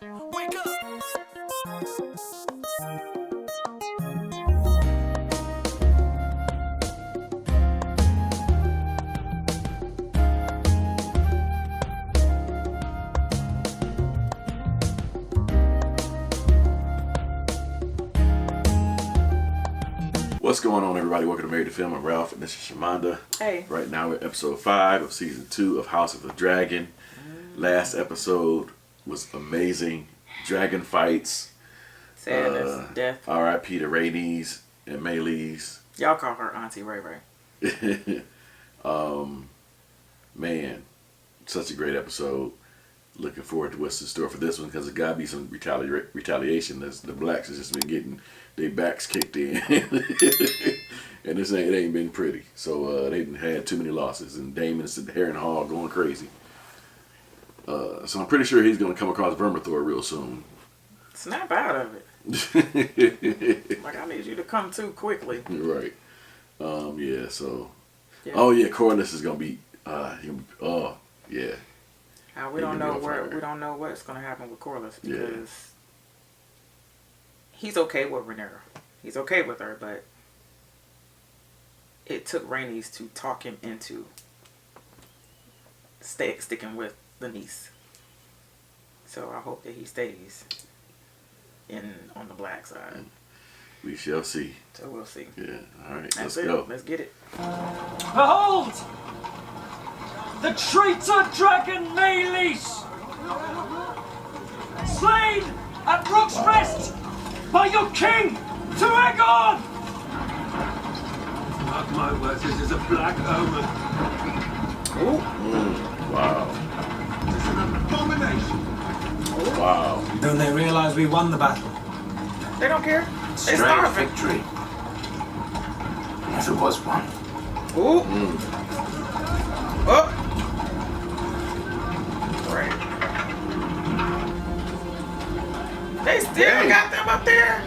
Wake up! What's going on, everybody? Welcome to Married to Film. I'm Ralph, and this is Shamanda. Hey. Right now we're at episode 5 of season 2 of House of the Dragon. Last episode was amazing. Dragon fights. Sadness, death. R.I.P. to Rhaenys and ᴄʟɪᴛᴏ. Y'all call her Auntie Ray Ray. Man, such a great episode. Looking forward to what's in store for this one, because there's got to be some retaliation. The blacks has just been getting their backs kicked in. And it ain't been pretty. So they had too many losses, and Daemon's at the Harrenhal Hall going crazy. So I'm pretty sure he's going to come across Vermithor real soon. Snap out of it. Like, I need you to come too quickly. Right. Yeah, so. Yeah. Oh, yeah, Corlys is going to be. Oh, yeah. We don't know what's going to happen with Corlys, because he's okay with Rhaenyra. He's okay with her, but it took Rhaenys to talk him into sticking with the niece. So I hope that he stays on the black side. We shall see. So we'll see. Yeah, all right, That's let's it. go. Let's get it. Behold! The traitor dragon ᴄʟɪᴛᴏ! Slain at Rook's Rest by your king, to Aegon! Mark my words, this is a black omen. Wow. It's an abomination. Wow. Don't they realise we won the battle? They don't care. They Strange starving. victory. Never was one. Ooh. Oh. Right. They still got them up there.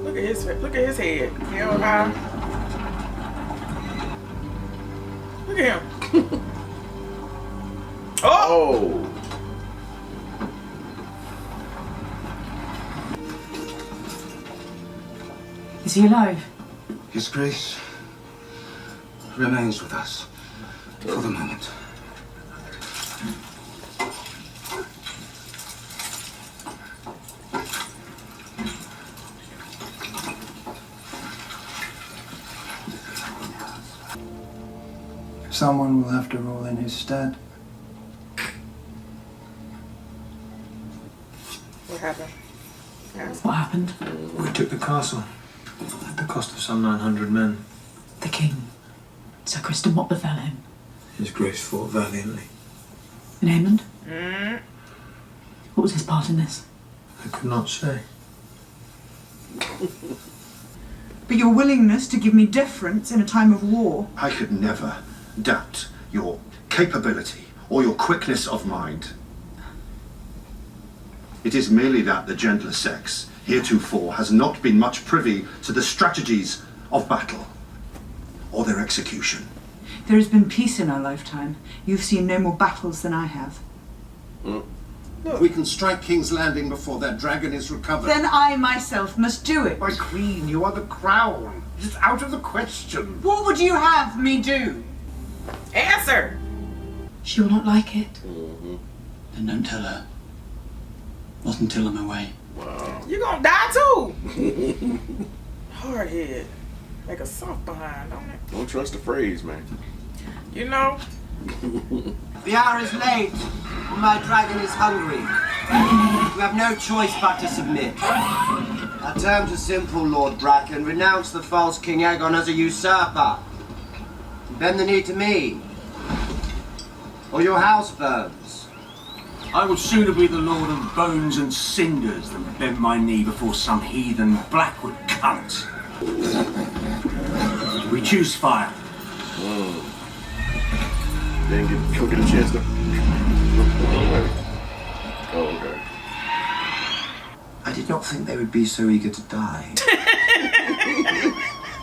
Look at his head. Hell high. Look at him. Oh. Is he alive? His grace remains with us for the moment. Someone will have to rule in his stead. What happened? What happened? We took the castle at the cost of some 900 men. The king. Sir Criston, what befell him? His grace fought valiantly. In Aemond? What was his part in this? I could not say. But your willingness to give me deference in a time of war. I could never doubt your capability or your quickness of mind. It is merely that the gentler sex heretofore has not been much privy to the strategies of battle or their execution. There has been peace in our lifetime. You've seen no more battles than I have. We can strike King's Landing before that dragon is recovered. Then I myself must do it. My queen, you are the crown. It's out of the question. What would you have me do? Answer. She will not like it. Then don't tell her. Not until I'm away. Wow. You gonna die too. Hard head. Like a soft behind, don't it? Don't trust the phrase, man. You know? The hour is late, and my dragon is hungry. You have no choice but to submit. Our terms are simple, Lord Bracken. Renounce the false King Aegon as a usurper. Bend the knee to me, or your house burns. I would sooner be the Lord of Bones and Cinders than bend my knee before some heathen Blackwood cunt. We choose fire. Don't get a chance to. Oh, okay. I did not think they would be so eager to die.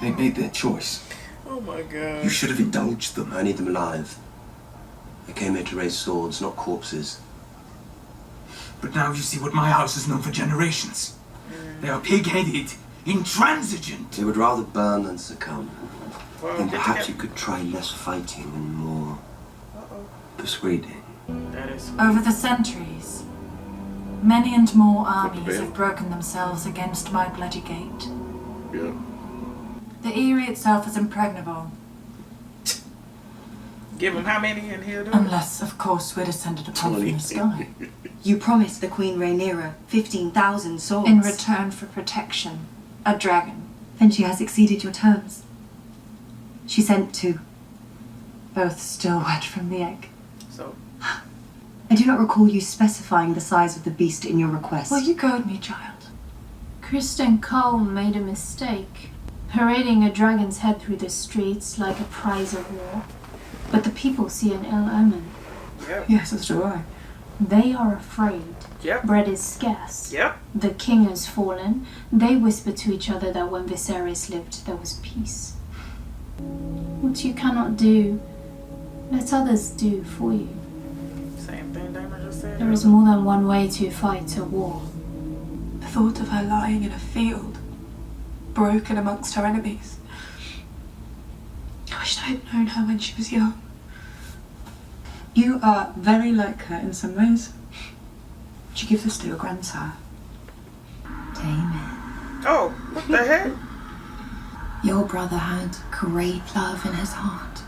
They made their choice. Oh my god. You should have indulged them. I need them alive. I came here to raise swords, not corpses. But now you see what my house has known for generations. They are pig-headed, intransigent. They would rather burn than succumb. Well, Then perhaps you could try less fighting and more persuading. That is Over the centuries, many and more armies have broken themselves against my bloody gate. Yeah. The Eyrie itself is impregnable. Give him how many in here, dude? Unless, of course, we're descended upon from the sky. You promised the Queen Rhaenyra 15,000 swords. In return for protection, a dragon. Then she has exceeded your terms. She sent 2. Both still wet from the egg. So, I do not recall you specifying the size of the beast in your request. Well, you goad me, child. Kristen Cole made a mistake, parading a dragon's head through the streets like a prize of war. But the people see an ill omen. yep. Yes, as do I. They are afraid. Yep. Bread is scarce. Yep. The king has fallen. They whisper to each other that when Viserys lived, there was peace. What you cannot do, let others do for you. Same thing Daemon just said. There is more than one way to fight a war. The thought of her lying in a field, broken amongst her enemies. I wished I had known her when she was young. You are very like her in some ways. She gives us to your grandsire. Daemon. Oh, what the heck? Your brother had great love in his heart.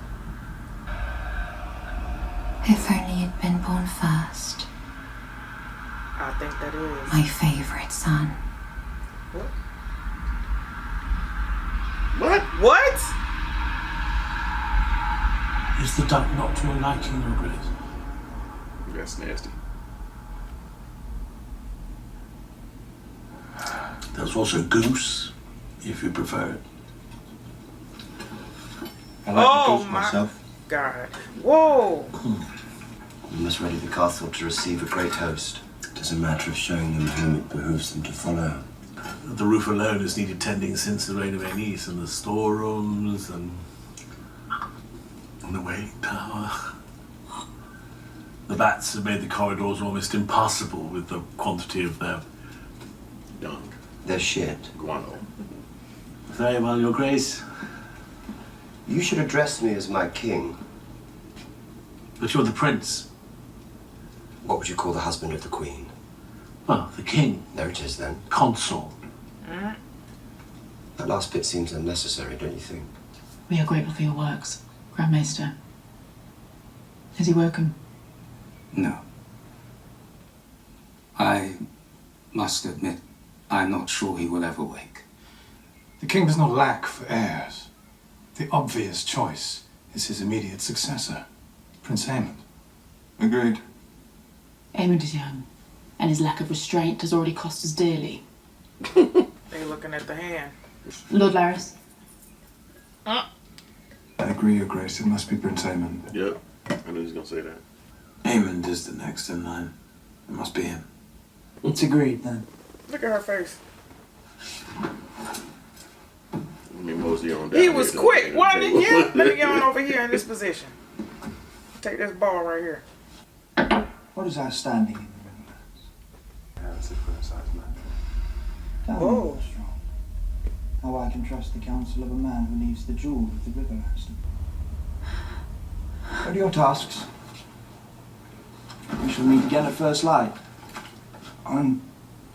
If only you'd been born first. I think that is. My favorite son. What? What? What? Is the duck not to your liking, Your Grace? That's nasty. There's also goose, if you prefer it. I like Oh the goose my myself. God. Whoa. We must ready the castle to receive a great host. It is a matter of showing them whom it behooves them to follow. The roof alone has needed tending since the reign of Aegon, and the storerooms and the waiting tower. The bats have made the corridors almost impassable with the quantity of their Dung. Their shit. Guano. Very well, Your Grace. You should address me as my king. But you're the prince. What would you call the husband of the queen? Well, the king. There it is then. Consort. That last bit seems unnecessary, don't you think? We are grateful for your works, Grand Maester. Has he woken? No. I must admit, I'm not sure he will ever wake. The king does not lack for heirs. The obvious choice is his immediate successor, Prince Aemon. Agreed. Aemon is young, and his lack of restraint has already cost us dearly. They looking at the hand. Lord Larys. I agree, Your Grace. It must be Prince Aemon. Yep. I knew he was going to say that. Aemon is the next in line. It must be him. It's agreed then. Look at her face. I mean, mostly on down He here, was don't quick. get Why the didn't table. you? Let me get on over here in this position. Take this ball right here. What is our standing in the ring? That's a fair-sized man. Tell Whoa. me, Strong, how I can trust the counsel of a man who leaves the jewel of the river Aston. What are your tasks? We shall meet again at first light.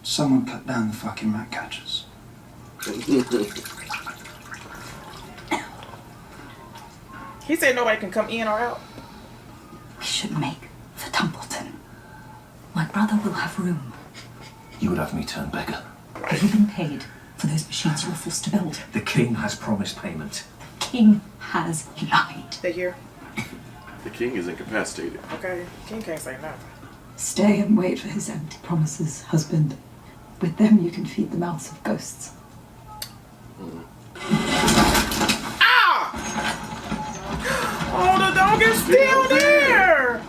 Someone cut down the fucking rat catchers. He said nobody can come in or out. We should make for Tumbleton. My brother will have room. You would have me turn beggar. Have you been paid for those machines you were forced to build? The king has promised payment. The king has lied. They here. The king is incapacitated. Okay. King can't say nothing. Stay and wait for his empty promises, husband. With them you can feed the mouths of ghosts. Ah! Oh, the dog is still there!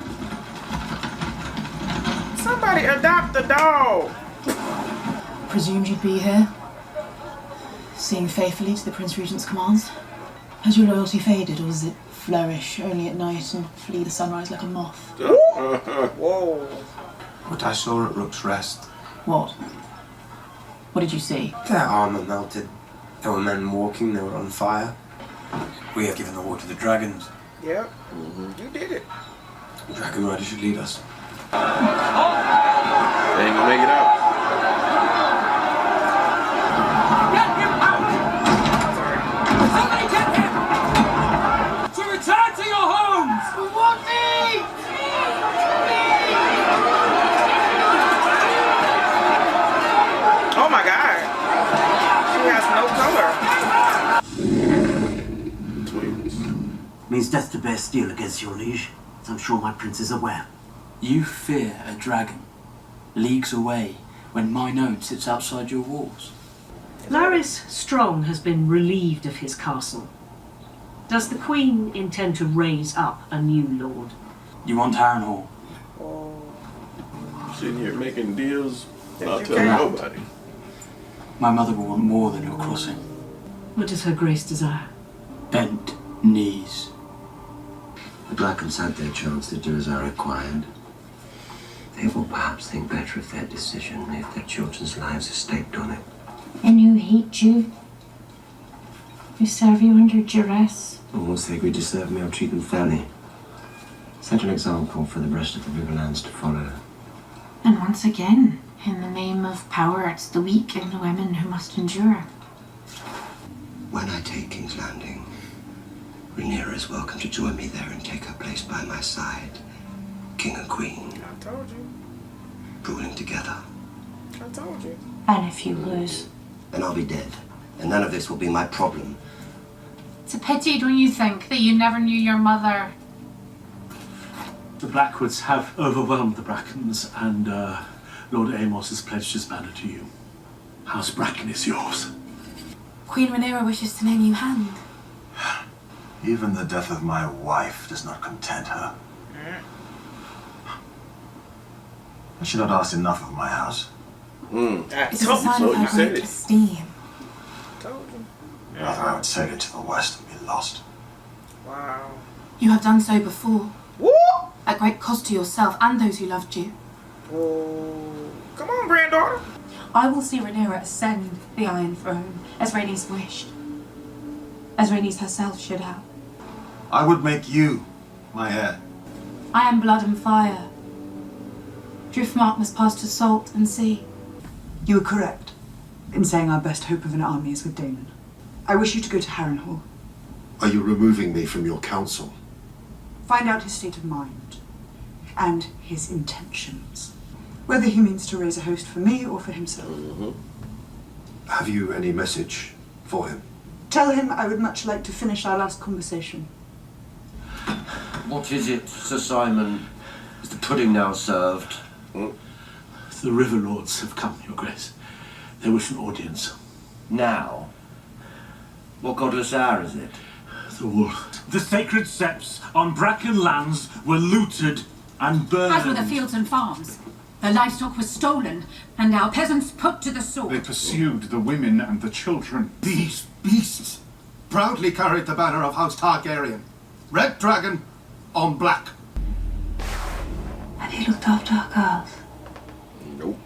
Somebody adopt the dog. Presumed you'd be here, seeing faithfully to the Prince Regent's commands. Has your loyalty faded, or does it flourish only at night and flee the sunrise like a moth? Whoa. What I saw at Rook's Rest. What? What did you see? Their armor melted. There were men walking, they were on fire. We have given the war to the dragons. Yep. You did it. The dragon rider should lead us. They ain't gonna make it out. Somebody get him! To return to your homes! We want me! Oh my God. She has no color. Twins. Means death to bear steel against your liege, as I'm sure my prince is aware. You fear a dragon, leagues away, when mine own sits outside your walls. Larys Strong has been relieved of his castle. Does the Queen intend to raise up a new lord? You want Harrenhal? Sitting here making deals, not you telling can't. nobody. My mother will want more than your crossing. What does her grace desire? Bent knees. The Blackens had their chance to do as I required. They will perhaps think better of their decision if their children's lives are staked on it. And who hate you? Who serve you under duress? And once they agree to serve me, I'll treat them fairly. Set an example for the rest of the Riverlands to follow. And once again, in the name of power, it's the weak and the women who must endure. When I take King's Landing, Rhaenyra is welcome to join me there and take her place by my side. King and Queen. I told you. Ruling together. I told you. And if you lose? Then I'll be dead. And none of this will be my problem. It's a pity, don't you think, that you never knew your mother? The Blackwoods have overwhelmed the Brackens, and Lord Amos has pledged his banner to you. House Bracken is yours. Queen Rhaenyra wishes to name you hand. Even the death of my wife does not content her. I should not ask enough of my house. It's a sign of her great esteem. Rather, I would sail into the west and be lost. Wow. You have done so before. What? At great cost to yourself and those who loved you. Oh, come on, granddaughter. I will see Rhaenyra ascend the Iron Throne, as Rhaenys wished. As Rhaenys herself should have. I would make you my heir. I am blood and fire. Driftmark must pass to salt and sea. You are correct in saying our best hope of an army is with Daemon. I wish you to go to Harrenhal. Are you removing me from your council? Find out his state of mind and his intentions. Whether he means to raise a host for me or for himself. Have you any message for him? Tell him I would much like to finish our last conversation. What is it, Sir Simon? Is the pudding now served? The River Lords have come, Your Grace. They wish an audience. Now? What godless hour is it? The wolf. The sacred septs on Bracken lands were looted and burned. As were the fields and farms. The livestock was stolen, and our peasants put to the sword. They pursued the women and the children. These beasts proudly carried the banner of House Targaryen. Red dragon on black. Have you looked after our girls? Nope.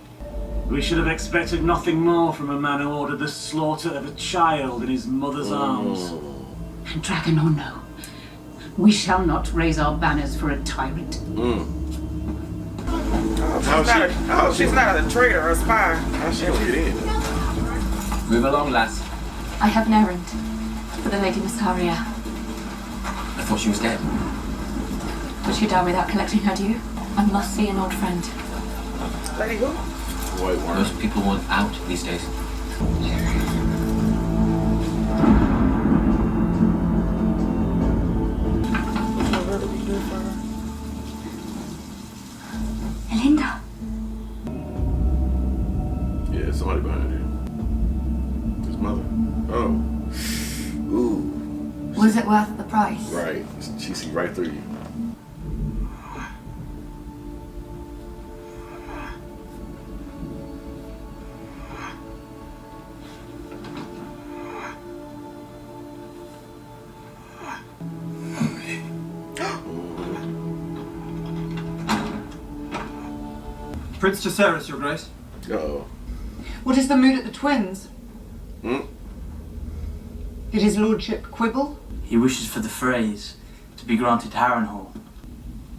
We should have expected nothing more from a man who ordered the slaughter of a child in his mother's arms. And dragon or no, we shall not raise our banners for a tyrant. She's not a traitor or a spy. Move along, lass. I have an errand for the Lady Mysaria. I thought she was dead. Would you die without collecting her due? I must see an old friend. Lady who? White worm. Most people want out these days. Elinda. Yeah, somebody behind you. His mother. Oh. Ooh. Was it worth the price? Right. She see right through you. Prince Jacaerys, Your Grace. Uh-oh. What is the mood at the twins? Hmm? Did his lordship quibble? He wishes for the phrase to be granted Harrenhal.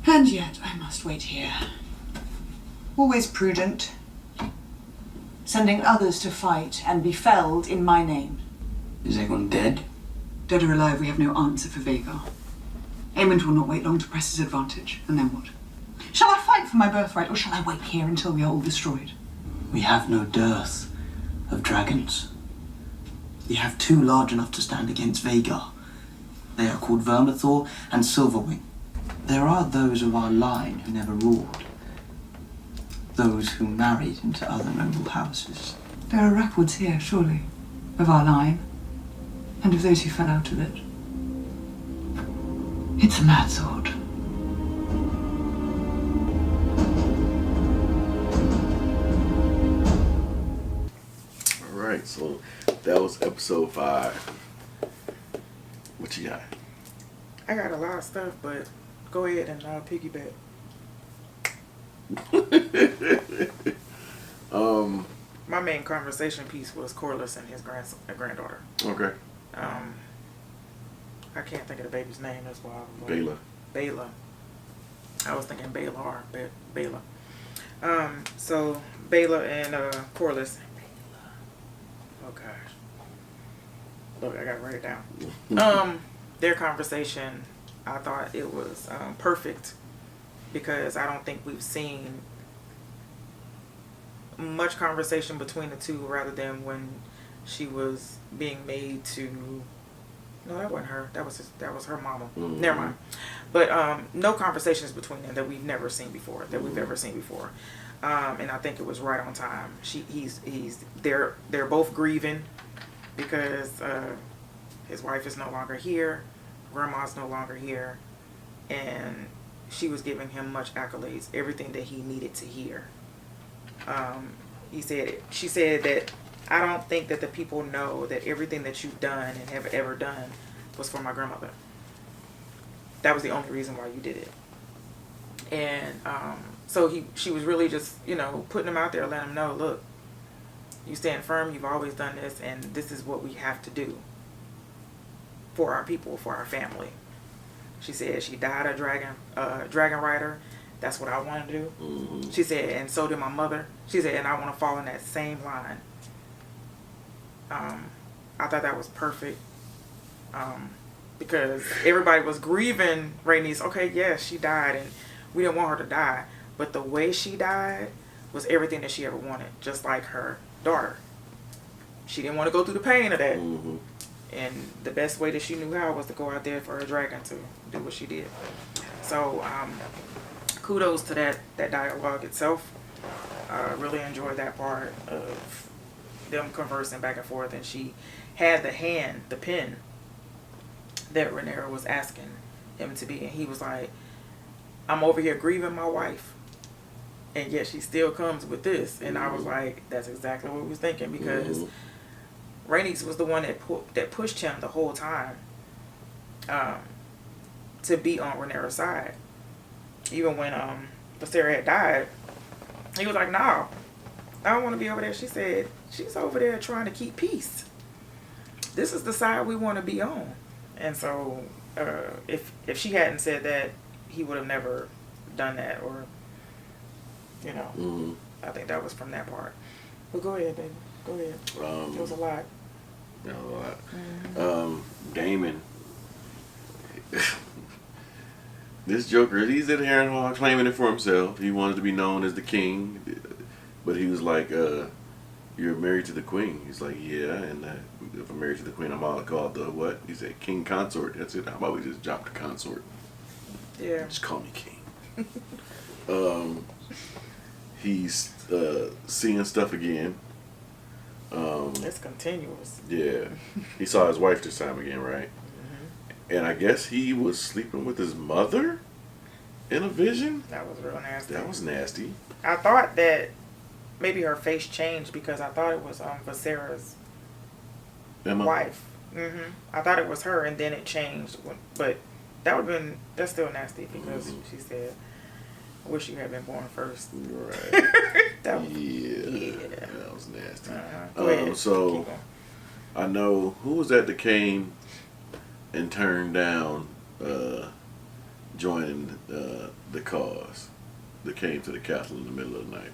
And yet I must wait here. Always prudent. Sending others to fight and be felled in my name. Is Aegon dead? Dead or alive, we have no answer for Vhagar. Aemond will not wait long to press his advantage. And then what? Shall I fight for my birthright, or shall I wait here until we are all destroyed? We have no dearth of dragons. We have two large enough to stand against Vhagar. They are called Vermithor and Silverwing. There are those of our line who never ruled. Those who married into other noble houses. There are records here, surely, of our line, and of those who fell out of it. It's a mad sword. Alright, so that was episode 5. What you got? I got a lot of stuff, but go ahead and piggyback. My main conversation piece was Corlys and his granddaughter. Okay. I can't think of the baby's name. That's why Baela. I was thinking Baelor, but Baela. So Baela and Corlys. Oh gosh. Look, I gotta write it down. Their conversation, I thought it was perfect because I don't think we've seen much conversation between the two, rather than when she was being made to. No, that wasn't her. That was her mama. Mm-hmm. Never mind. But no conversations between them that we've never seen before. And I think it was right on time. They're both grieving because his wife is no longer here, grandma's no longer here, and she was giving him much accolades, everything that he needed to hear. She said that I don't think that the people know that everything that you've done and have ever done was for my grandmother. That was the only reason why you did it. And so she was really just, putting him out there, letting him know, look, you stand firm, you've always done this, and this is what we have to do for our people, for our family. She said she died a dragon rider. That's what I want to do. Mm-hmm. She said, and so did my mother. She said, and I want to fall in that same line. I thought that was perfect. Because everybody was grieving Rhaenys. Okay, yes, she died, and we didn't want her to die. But the way she died was everything that she ever wanted, just like her daughter. She didn't want to go through the pain of that. Mm-hmm. And the best way that she knew how was to go out there for her dragon to do what she did. So, kudos to that dialogue itself. Really enjoyed that part of them conversing back and forth. And she had the pen that Rhaenyra was asking him to be. And he was like, I'm over here grieving my wife, and yet she still comes with this. And I was like, that's exactly what we was thinking, because Rhaenys was the one that pushed him the whole time to be on Rhaenyra's side. Even when Viserys had died, he was like, no, I don't want to be over there. She said, she's over there trying to keep peace. This is the side we want to be on. And so if she hadn't said that, he would have never done that, or, I think that was from that part. But go ahead, baby. Go ahead. It was a lot. Yeah, a lot. Mm-hmm. Daemon. This Joker, he's in Harrenhal claiming it for himself. He wanted to be known as the king, but he was like, you're married to the queen. He's like, yeah, and if I'm married to the queen, I'm all called the what? He said, king consort. That's it. How about we just drop the consort? Yeah. Just call me king. He's seeing stuff again. It's continuous. Yeah. He saw his wife this time again, right? Mm-hmm. And I guess he was sleeping with his mother in a vision? That was real nasty. That was nasty. I thought that maybe her face changed because I thought it was Viserys' wife. Mm-hmm. I thought it was her, and then it changed. But that's still nasty because she said, I wish you had been born first. Right. That was nasty. Go ahead. So I know who was that came and turned down joining the cause that came to the castle in the middle of the night.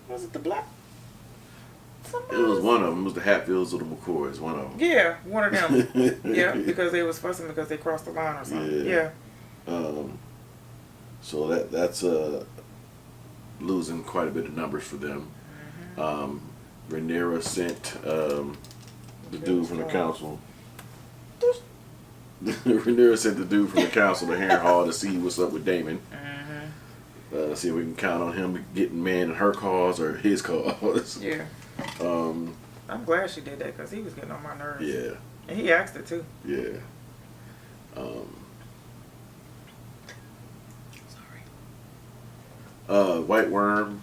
Was it the black? It was one of them. It was the Hatfields or the McCoys. One of them. Yeah, one of them. Yeah, because they was fussing because they crossed the line or something. Yeah. So that's losing quite a bit of numbers for them. Rhaenyra sent the dude from the council. Rhaenyra sent the dude from the council to Harrenhal to see what's up with Daemon. See if we can count on him getting man in her cause or his cause. Yeah. I'm glad she did that because he was getting on my nerves. Yeah. And he asked it too. Yeah. White Worm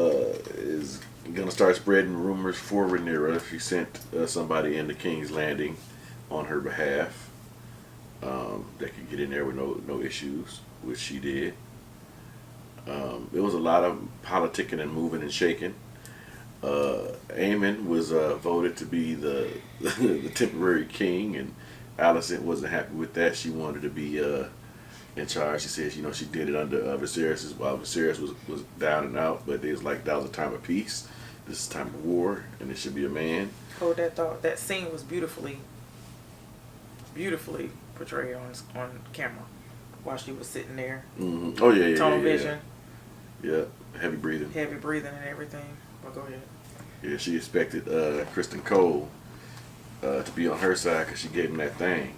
is gonna start spreading rumors for Rhaenyra. She sent somebody into King's Landing on her behalf that could get in there with no issues, which she did. It was a lot of politicking and moving and shaking. Aemon was voted to be the temporary king, and Alicent wasn't happy with that. She wanted to be in charge. She said, she did it under Viserys while Viserys was down and out, but it was like that was a time of peace. This is a time of war, and it should be a man. Hold that thought. That scene was beautifully portrayed on camera while she was sitting there. Oh yeah, tunnel vision. Yeah, heavy breathing. Heavy breathing and everything. Well, go ahead. Yeah, she expected Kristen Cole to be on her side because she gave him that thing.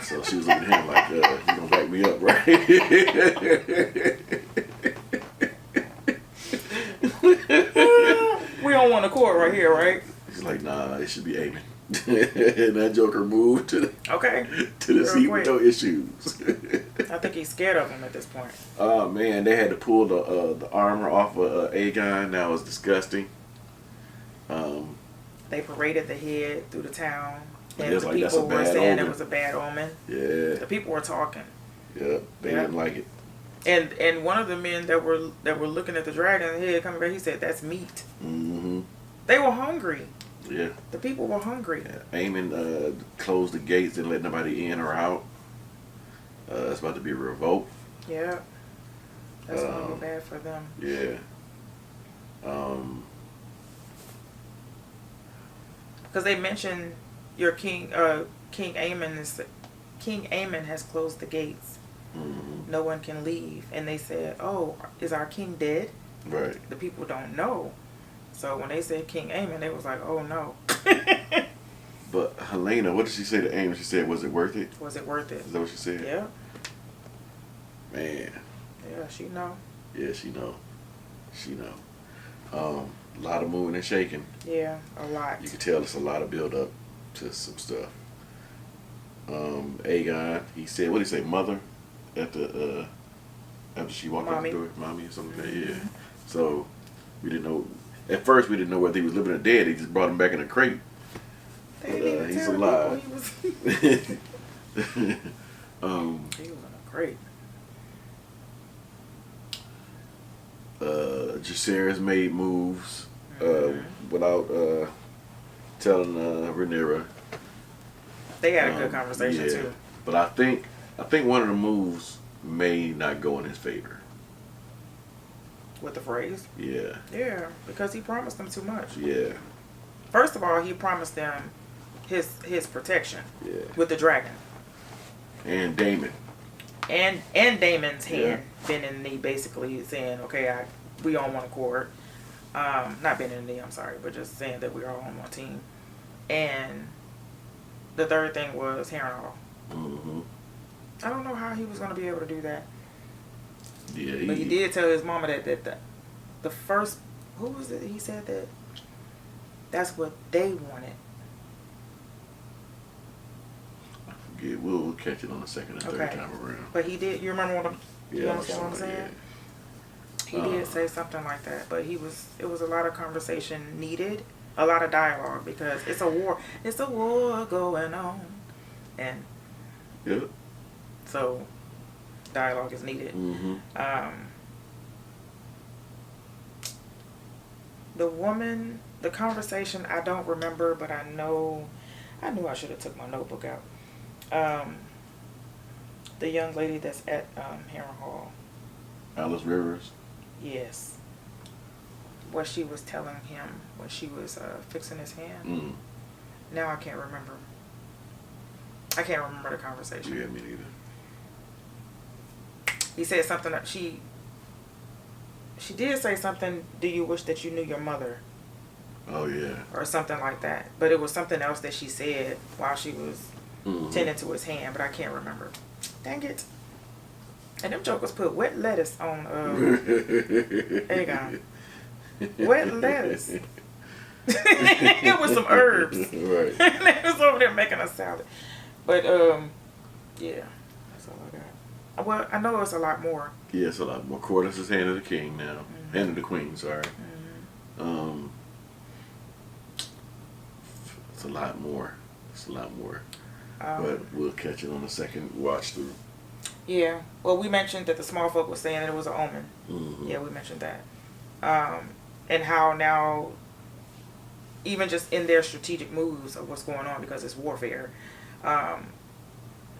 So she was looking at him like, you gonna back me up, right? We don't want a court right here, right? He's like, nah, it should be Aemon. And that Joker moved to the seat with no issues. I think he's scared of him at this point. Oh man, they had to pull the armor off of Aegon. That was disgusting. They paraded the head through the town, and the like, people were saying omen. it was a bad omen. Yeah, the people were talking. Yeah, they didn't like it. And one of the men that were looking at the dragon head coming back, he said, "That's meat." They were hungry. Yeah. The people were hungry. Yeah. Aemon closed the gates and let nobody in or out. It's about to be a revolt. Yeah. That's gonna go bad for them. Yeah. Because they mentioned your king, King Aemon has closed the gates. No one can leave. And they said, "Oh, is our king dead?" Right. The people don't know. So when they said King Aemon, they was like, "Oh no." But Helena, what did she say to Aemon? She said, "Was it worth it?" Was it worth it? Is that what she said? Yeah. Man. Yeah, she know. Yeah, she know. She know. A lot of moving and shaking. Yeah, a lot. You can tell it's a lot of build up to some stuff. Aegon, he said, what did he say, mother? After she walked out the door, mommy or something like that. Yeah. So we didn't know. At first, we didn't know whether he was living or dead. He just brought him back in a crate. But he's alive. He was in a crate. Jacaerys made moves without telling Rhaenyra. They had a good conversation too. But I think one of the moves may not go in his favor. With the phrase? Yeah. Yeah, because he promised them too much. Yeah. First of all, he promised them his protection. Yeah. With the dragon. And Daemon. And Daemon's hand bending the knee, basically saying, "Okay, we on one accord." Not bending the knee, I'm sorry, but just saying that we're all on one team. And the third thing was Harrenhal. I don't know how he was going to be able to do that. Yeah, but he did tell his mama that the first, who was it? He said that that's what they wanted. I forget. We'll catch it on the second and third time around. But he did. You remember what you understand what I'm saying? Yeah. He did say something like that, but it was a lot of conversation needed, a lot of dialogue, because it's a war going on, and yeah. So dialogue is needed. The woman, the conversation, I don't remember, but I knew I should have took my notebook out. The young lady that's at Harrenhal. Alice Rivers. Yes. What she was telling him when she was fixing his hand. Now I can't remember. I can't remember the conversation. Yeah, me neither. He said something that she did say something, do you wish that you knew your mother? Oh, yeah. Or something like that. But it was something else that she said while she was tending to his hand, but I can't remember. Dang it. And them jokers put wet lettuce on Aegon. Wet lettuce. It was some herbs. Right. And they was over there making a salad. But, yeah. That's all I got. Well, I know it's a lot more. Yeah, it's a lot more. Cordis is hand of the king now. Hand of the queen, sorry. It's a lot more. It's a lot more. But we'll catch it on the second watch through. Yeah. Well, we mentioned that the small folk was saying that it was an omen. Yeah, we mentioned that. And how now, even just in their strategic moves of what's going on, because it's warfare,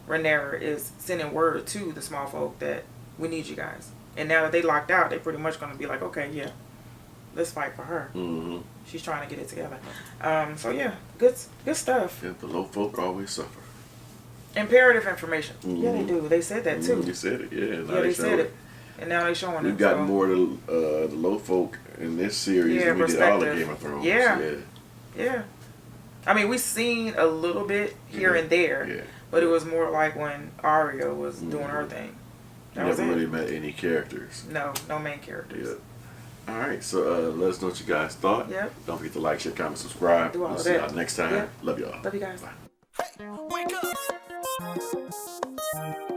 Rhaenyra is sending word to the small folk that we need you guys. And now that they locked out, they pretty much going to be like, okay, yeah, let's fight for her. She's trying to get it together. So yeah, good stuff. Yeah, the low folk always suffer. Imperative information. Yeah, they do. They said that too. They said it. Yeah, Yeah, they said it. And now they're showing it. We've gotten more of the low folk in this series than we did all of Game of Thrones. Yeah. I mean, we've seen a little bit here and there, but it was more like when Arya was doing her thing. That never really met any characters. No main characters. All right, so let us know what you guys thought. Don't forget to like, share, comment, subscribe. Do all we'll of see that. y'all next time. Love y'all. Love you guys. Bye. Wake up!